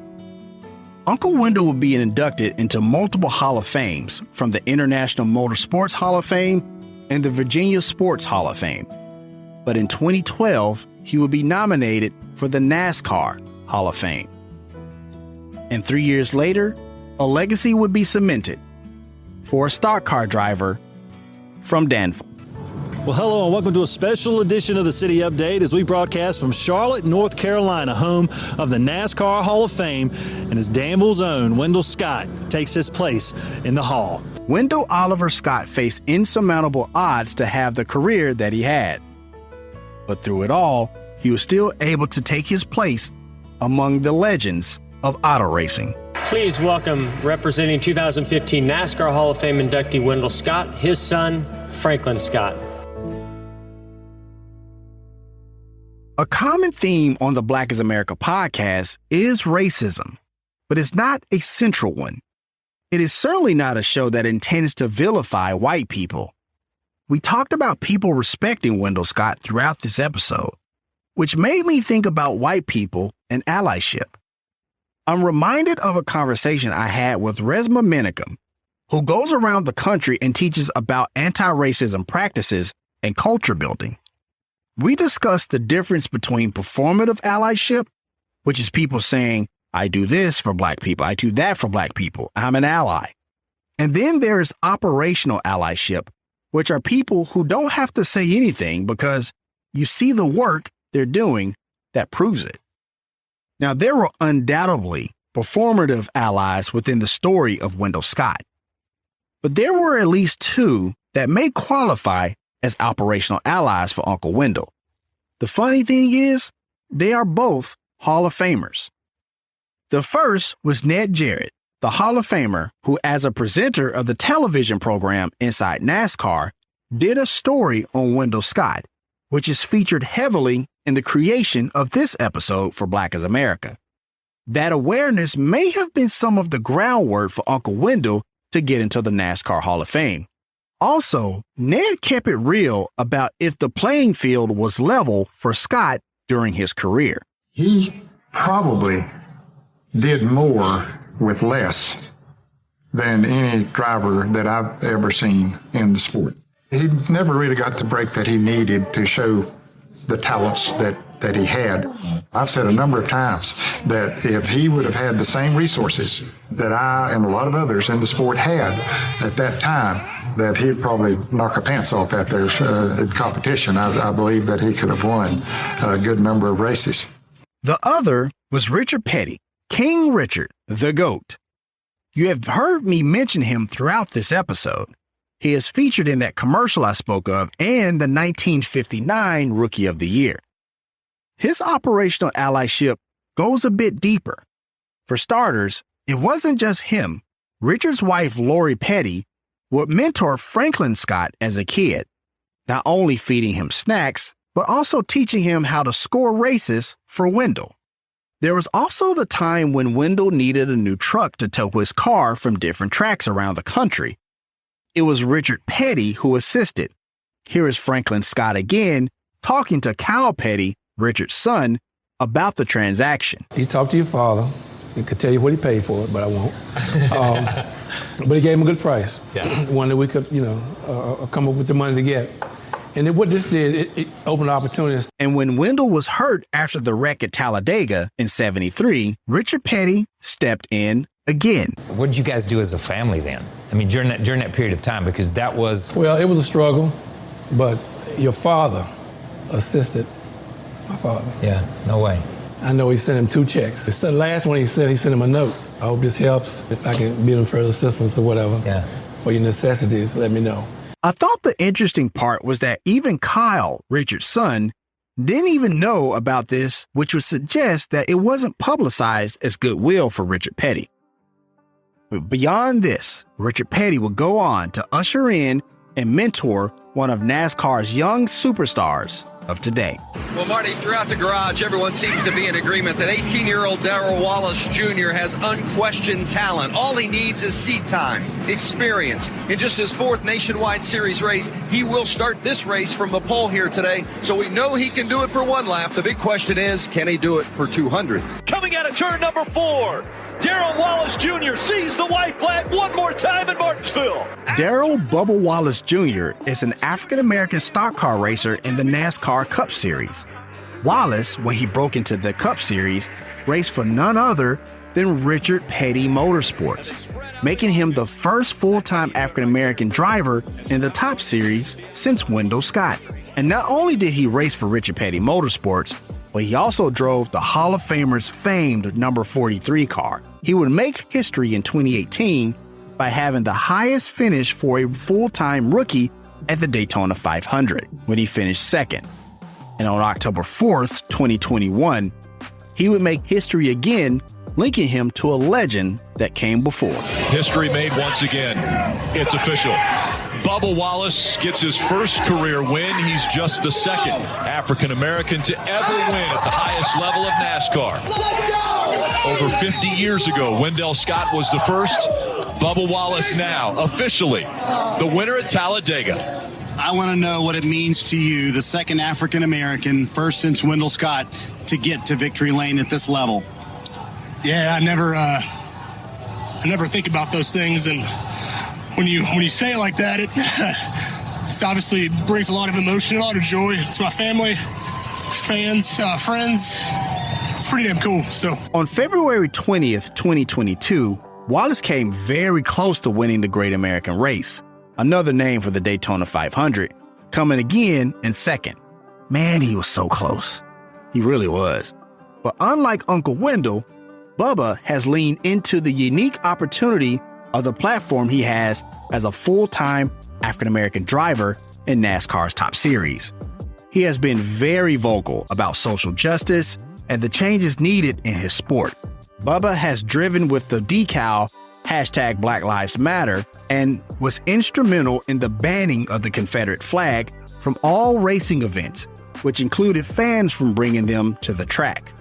Uncle Wendell will be inducted into multiple Hall of Fames, from the International Motorsports Hall of Fame and the Virginia Sports Hall of Fame. But in 2012, he will be nominated for the NASCAR Hall of Fame. And 3 years later, a legacy would be cemented for a stock car driver from Danville. Well, hello and welcome to a special edition of the City Update as we broadcast from Charlotte, North Carolina, home of the NASCAR Hall of Fame, and as Danville's own Wendell Scott takes his place in the Hall. Wendell Oliver Scott faced insurmountable odds to have the career that he had. But through it all, he was still able to take his place among the legends of auto racing. Please welcome, representing 2015 NASCAR Hall of Fame inductee Wendell Scott, his son, Franklin Scott. A common theme on the Black is America podcast is racism, but it's not a central one. It is certainly not a show that intends to vilify white people. We talked about people respecting Wendell Scott throughout this episode, which made me think about white people and allyship. I'm reminded of a conversation I had with Resma Menicum, who goes around the country and teaches about anti-racism practices and culture building. We discussed the difference between performative allyship, which is people saying, I do this for black people, I do that for black people, I'm an ally. And then there is operational allyship, which are people who don't have to say anything because you see the work they're doing that proves it. Now, there were undoubtedly performative allies within the story of Wendell Scott, but there were at least 2 that may qualify as operational allies for Uncle Wendell. The funny thing is, they are both Hall of Famers. The first was Ned Jarrett, the Hall of Famer who, as a presenter of the television program Inside NASCAR, did a story on Wendell Scott, which is featured heavily in the creation of this episode for Black is America. That awareness may have been some of the groundwork for Uncle Wendell to get into the NASCAR Hall of Fame. Also, Ned kept it real about if the playing field was level for Scott during his career. He probably did more with less than any driver that I've ever seen in the sport. He never really got the break that he needed to show the talents that he had. I've said a number of times that if he would have had the same resources that I and a lot of others in the sport had at that time, that he'd probably knock her pants off out there in competition. I believe that he could have won a good number of races. The other was Richard Petty, King Richard, the GOAT. You have heard me mention him throughout this episode. He is featured in that commercial I spoke of and the 1959 Rookie of the Year. His operational allyship goes a bit deeper. For starters, it wasn't just him. Richard's wife, Lori Petty, would mentor Franklin Scott as a kid, not only feeding him snacks, but also teaching him how to score races for Wendell. There was also the time when Wendell needed a new truck to tow his car from different tracks around the country. It was Richard Petty who assisted. Here is Franklin Scott again talking to Kyle Petty, Richard's son, about the transaction. He talked to your father. He could tell you what he paid for it, but I won't. But he gave him a good price. Yeah. One that we could, come up with the money to get. And what this did, it opened opportunities. And when Wendell was hurt after the wreck at Talladega in '73, Richard Petty stepped in again. What did you guys do as a family then? I mean, during that period of time, because that was... Well, it was a struggle, but your father assisted my father. Yeah, no way. I know he sent him 2 checks. The last one he sent him a note. I hope this helps. If I can be of further assistance or whatever, for your necessities, let me know. I thought the interesting part was that even Kyle, Richard's son, didn't even know about this, which would suggest that it wasn't publicized as goodwill for Richard Petty. But beyond this, Richard Petty would go on to usher in and mentor one of NASCAR's young superstars of today. Well, Marty, throughout the garage, everyone seems to be in agreement that 18-year-old Darrell Wallace Jr. has unquestioned talent. All he needs is seat time, experience. In just his 4th Nationwide Series race, he will start this race from the pole here today, so we know he can do it for 1 lap. The big question is, can he do it for 200? Coming out of turn number 4, Darrell Wallace Jr. sees the white flag one more time in Martinsville. Darrell Bubba Wallace Jr. is an African-American stock car racer in the NASCAR Cup Series. Wallace, when he broke into the Cup Series, raced for none other than Richard Petty Motorsports, making him the first full-time African-American driver in the top series since Wendell Scott. And not only did he race for Richard Petty Motorsports, but he also drove the Hall of Famer's famed number 43 car. He would make history in 2018 by having the highest finish for a full-time rookie at the Daytona 500, when he finished 2nd. And on October 4th, 2021, he would make history again, linking him to a legend that came before. History made once again. It's official. Bubba Wallace gets his first career win. He's just the 2nd African-American to ever win at the highest level of NASCAR. Over 50 years ago, Wendell Scott was the first. Bubba Wallace now, officially, the winner at Talladega. I want to know what it means to you, the 2nd African-American, first since Wendell Scott, to get to victory lane at this level. Yeah, I never think about those things, and when you say it like that, it obviously brings a lot of emotion, a lot of joy to my family, fans, friends. It's pretty damn cool. So on February 20th, 2022, Wallace came very close to winning the Great American Race, another name for the Daytona 500, coming again in 2nd. Man, he was so close. He really was. But unlike Uncle Wendell, Bubba has leaned into the unique opportunity of the platform he has as a full-time African-American driver in NASCAR's top series. He has been very vocal about social justice and the changes needed in his sport. Bubba has driven with the decal #Black Lives Matter and was instrumental in the banning of the Confederate flag from all racing events, which included fans from bringing them to the track.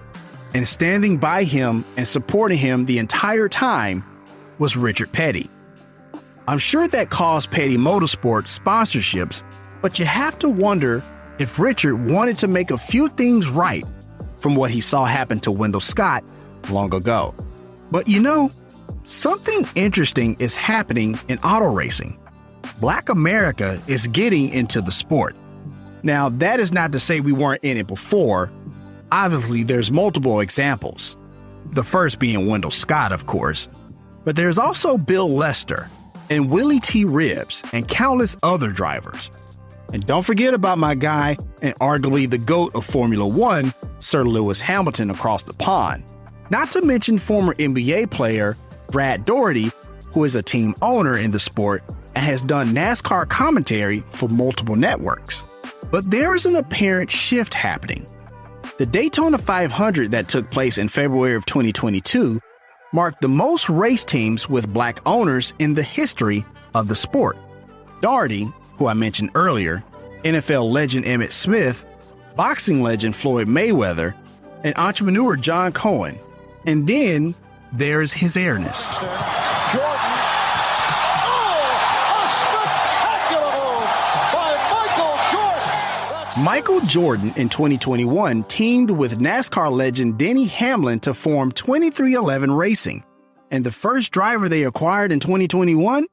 And standing by him and supporting him the entire time was Richard Petty. I'm sure that caused Petty Motorsports sponsorships, but you have to wonder if Richard wanted to make a few things right from what he saw happen to Wendell Scott long ago. But you know, something interesting is happening in auto racing. Black America is getting into the sport. Now, that is not to say we weren't in it before. Obviously, there's multiple examples. The first being Wendell Scott, of course. But there's also Bill Lester and Willy T. Ribbs and countless other drivers. And don't forget about my guy and arguably the GOAT of Formula One, Sir Lewis Hamilton across the pond. Not to mention former NBA player Brad Daugherty, who is a team owner in the sport and has done NASCAR commentary for multiple networks. But there is an apparent shift happening. The Daytona 500 that took place in February of 2022 marked the most race teams with black owners in the history of the sport. Daugherty, who I mentioned earlier, NFL legend Emmitt Smith, boxing legend Floyd Mayweather, and entrepreneur John Cohen. And then there's his airness. Michael Jordan in 2021 teamed with NASCAR legend Denny Hamlin to form 23XI Racing, and the first driver they acquired in 2021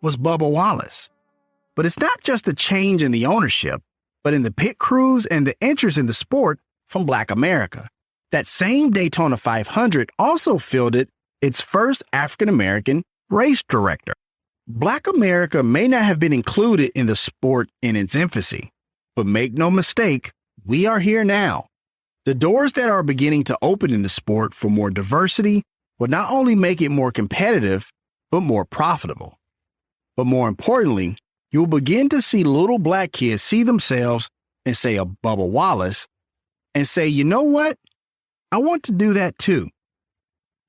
was Bubba Wallace. But it's not just a change in the ownership. but in the pit crews and the interest in the sport from Black America. That same Daytona 500 also fielded its first African-American race director. Black America may not have been included in the sport in its infancy, but make no mistake, we are here now. The doors that are beginning to open in the sport for more diversity will not only make it more competitive, but more profitable. But more importantly, you'll begin to see little black kids see themselves and say a Bubba Wallace and say, you know what? I want to do that too.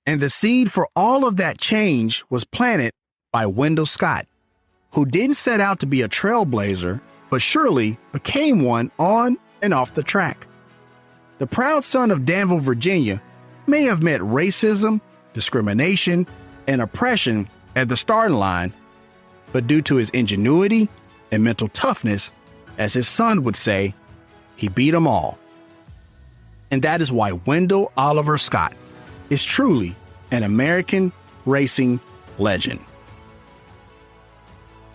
And the seed for all of that change was planted by Wendell Scott, who didn't set out to be a trailblazer, but surely became one on and off the track. The proud son of Danville, Virginia, may have met racism, discrimination, and oppression at the starting line, but due to his ingenuity and mental toughness, as his son would say, he beat them all. And that is why Wendell Oliver Scott is truly an American racing legend.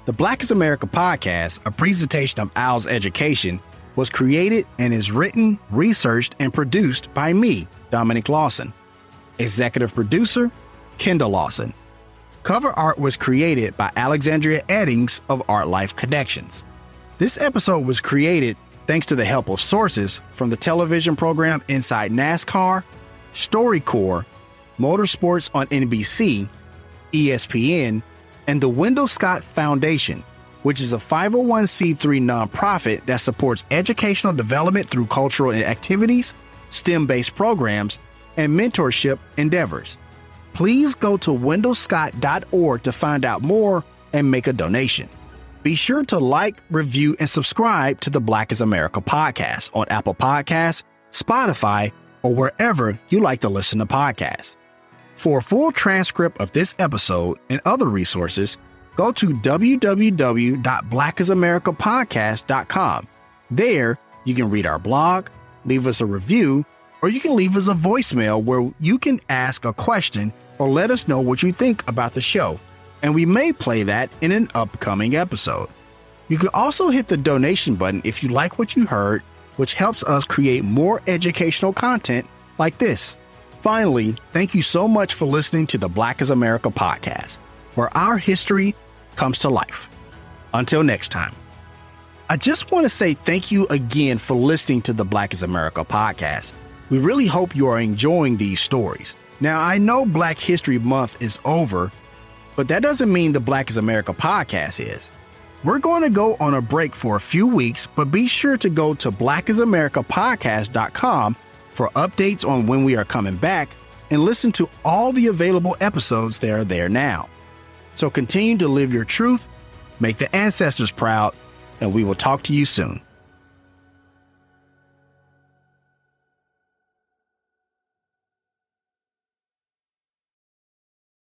The Black is America podcast, a presentation of Owl's Education, was created and is written, researched, and produced by me, Dominic Lawson. Executive producer, Kendall Lawson. Cover art was created by Alexandria Eddings of Art Life Connections. This episode was created thanks to the help of sources from the television program Inside NASCAR, StoryCorps, Motorsports on NBC, ESPN, and the Wendell Scott Foundation, which is a 501c3 nonprofit that supports educational development through cultural activities, STEM-based programs, and mentorship endeavors. Please go to wendellscott.org to find out more and make a donation. Be sure to like, review, and subscribe to the Black is America podcast on Apple Podcasts, Spotify, or wherever you like to listen to podcasts. For a full transcript of this episode and other resources, go to www.blackisamericapodcast.com. There, you can read our blog, leave us a review, or you can leave us a voicemail where you can ask a question or let us know what you think about the show, and we may play that in an upcoming episode. You can also hit the donation button if you like what you heard, which helps us create more educational content like this. Finally, thank you so much for listening to the Black is America podcast, where our history comes to life. Until next time. I just want to say thank you again for listening to the Black is America podcast. We really hope you are enjoying these stories. Now, I know Black History Month is over, but that doesn't mean the Black is America podcast is. We're going to go on a break for a few weeks, but be sure to go to blackisamericapodcast.com for updates on when we are coming back and listen to all the available episodes that are there now. So continue to live your truth, make the ancestors proud, and we will talk to you soon.